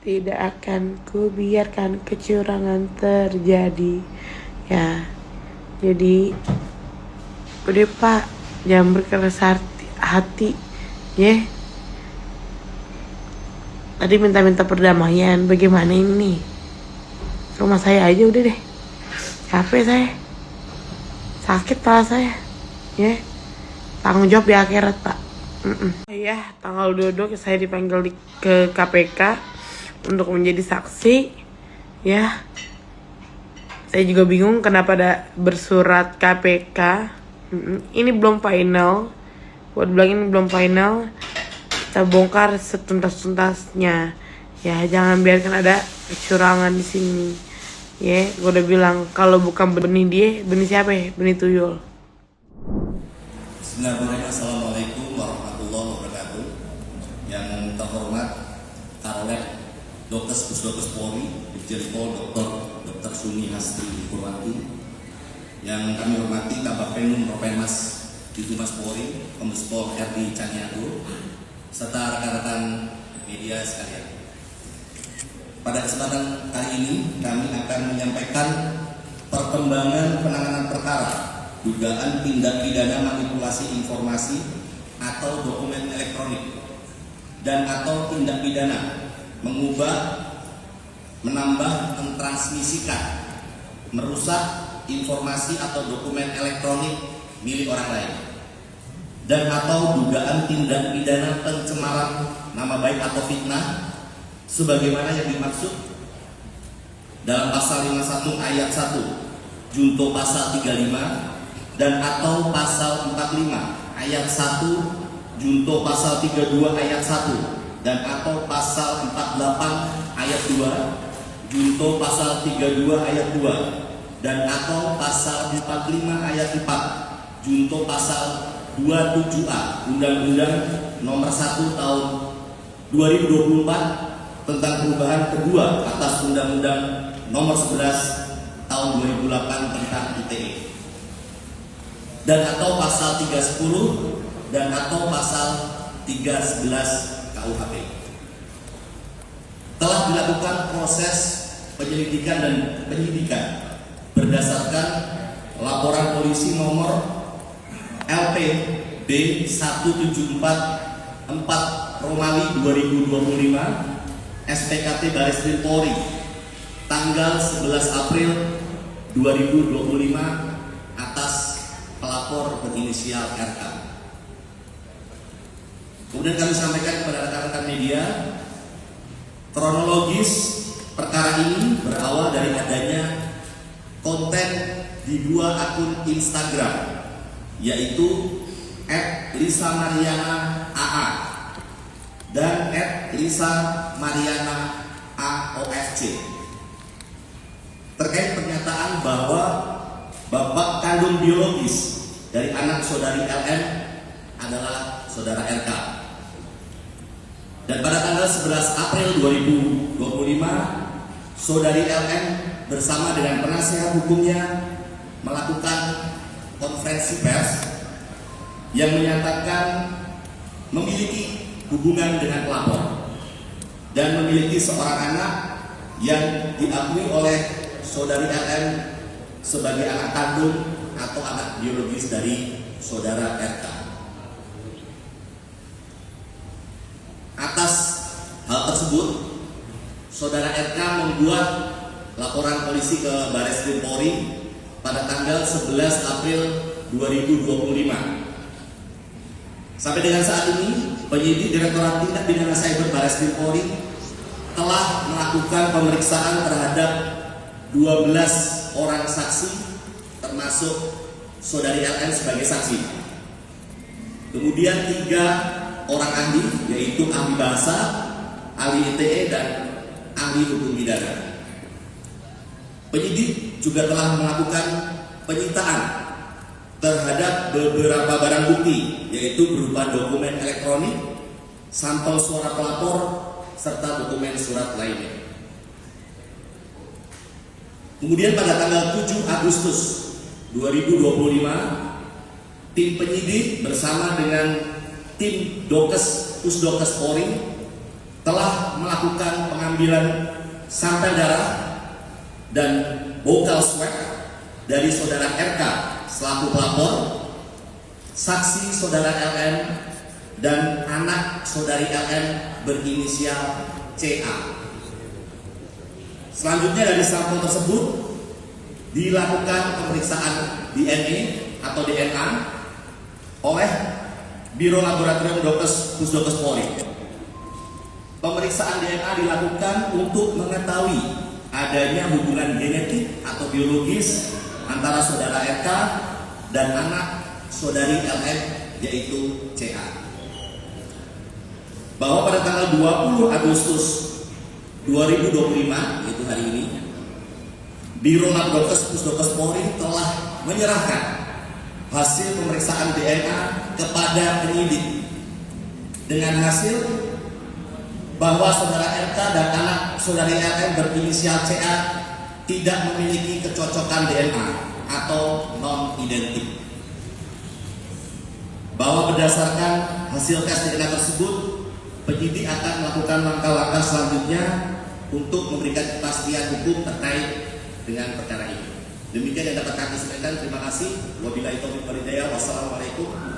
Tidak akan kubiarkan kecurangan terjadi. Ya, jadi udah Pak, jangan berkeras hati, ya. Tadi minta-minta perdamaian, bagaimana ini? Rumah saya aja udah deh. Capek saya. Sakit pala saya. Ya. Tanggung jawab di akhirat, Pak. Ya, tanggal 22 saya dipanggil ke KPK untuk menjadi saksi. Ya. Saya juga bingung kenapa ada bersurat KPK. Ini belum final. Buat bilang ini belum final. Kita bongkar setuntas-tuntasnya. Ya, jangan biarkan ada kecurangan di sini. Ya, gue udah bilang kalau bukan benih dia, benih siapa ya? Benih tuyul. Bismillahirrahmanirrahim. Assalamualaikum warahmatullahi wabarakatuh. Yang terhormat Karolek Dr. Pusdokes Polri, Irjen Pol Dr. Suni Hasti Purwanti. Yang kami hormati Kabagpenum Propemas Ditumas Polri, Kombes Pol RD Caniago, serta rekan-rekan media sekalian. Pada kesempatan kali ini kami akan menyampaikan perkembangan penanganan perkara dugaan tindak pidana manipulasi informasi atau dokumen elektronik dan atau tindak pidana mengubah, menambah, mentransmisikan, merusak informasi atau dokumen elektronik milik orang lain, dan atau dugaan tindak pidana pencemaran nama baik atau fitnah sebagaimana yang dimaksud dalam pasal 51 ayat 1 junto pasal 35 dan atau pasal 45 ayat 1 junto pasal 32 ayat 1 dan atau pasal 48 ayat 2 junto pasal 32 ayat 2 dan atau pasal 45 ayat 4 junto pasal 27A Undang-Undang Nomor 1 Tahun 2024 tentang perubahan kedua atas Undang-Undang Nomor 11 Tahun 2008 tentang ITE, dan atau pasal 310 dan atau pasal 311 KUHP. Telah dilakukan proses penyelidikan dan penyidikan berdasarkan laporan polisi nomor LP B1744 Romali 2025 SPKT Bareskrim Polri tanggal 11 April 2025 atas pelapor berinisial RK. Kemudian kami sampaikan kepada rekan-rekan media, kronologis perkara ini berawal dari adanya konten di dua akun Instagram, yaitu @LisaMariana AA dan @LisaMariana AOFC, terkait pernyataan bahwa bapak kandung biologis dari anak saudari LM adalah saudara RK. Dan pada tanggal 11 April 2025, saudari LM bersama dengan penasihat hukumnya melakukan konferensi pers yang menyatakan memiliki hubungan dengan pelapor dan memiliki seorang anak yang diakui oleh saudari LM sebagai anak kandung atau anak biologis dari saudara RK. Atas hal tersebut, saudara RK membuat laporan polisi ke Bareskrim Polri pada tanggal 11 April 2025. Sampai dengan saat ini, penyidik Direktorat Tindak Pidana Cyber Bareskrim Polri telah melakukan pemeriksaan terhadap 12 orang saksi, termasuk saudari LN sebagai saksi. Kemudian 3 orang ahli, yaitu ahli bahasa, ahli ITE, dan ahli hukum pidana. Penyidik juga telah melakukan penyitaan terhadap beberapa barang bukti, yaitu berupa dokumen elektronik, sampel suara pelapor, serta dokumen surat lainnya. Kemudian pada tanggal 7 Agustus 2025, tim penyidik bersama dengan tim Pusdokes Polri telah melakukan pengambilan sampel darah dan vocal swab dari saudara RK selaku pelapor, saksi saudara LN, dan anak saudari LN berinisial CA. Selanjutnya dari sampel tersebut dilakukan pemeriksaan DNA atau DNA oleh Biro Laboratorium Dokes Pusdokes Polri. Pemeriksaan DNA dilakukan untuk mengetahui adanya hubungan genetik atau biologis antara saudara RK dan anak saudari LN yaitu CA. Bahwa pada tanggal 20 Agustus 2025 yaitu hari ini, Biro Labdokes Pusdokes Polri telah menyerahkan hasil pemeriksaan DNA kepada penyidik dengan hasil bahwa saudara RK dan anak saudari LN berinisial CA tidak memiliki kecocokan DNA atau non-identik. Bahwa berdasarkan hasil tes DNA tersebut, penyidik akan melakukan langkah-langkah selanjutnya untuk memberikan kepastian hukum terkait dengan perkara ini. Demikian yang dapat kami sampaikan. Terima kasih. Wabillahi taufiq wal hidayah. Wassalamualaikum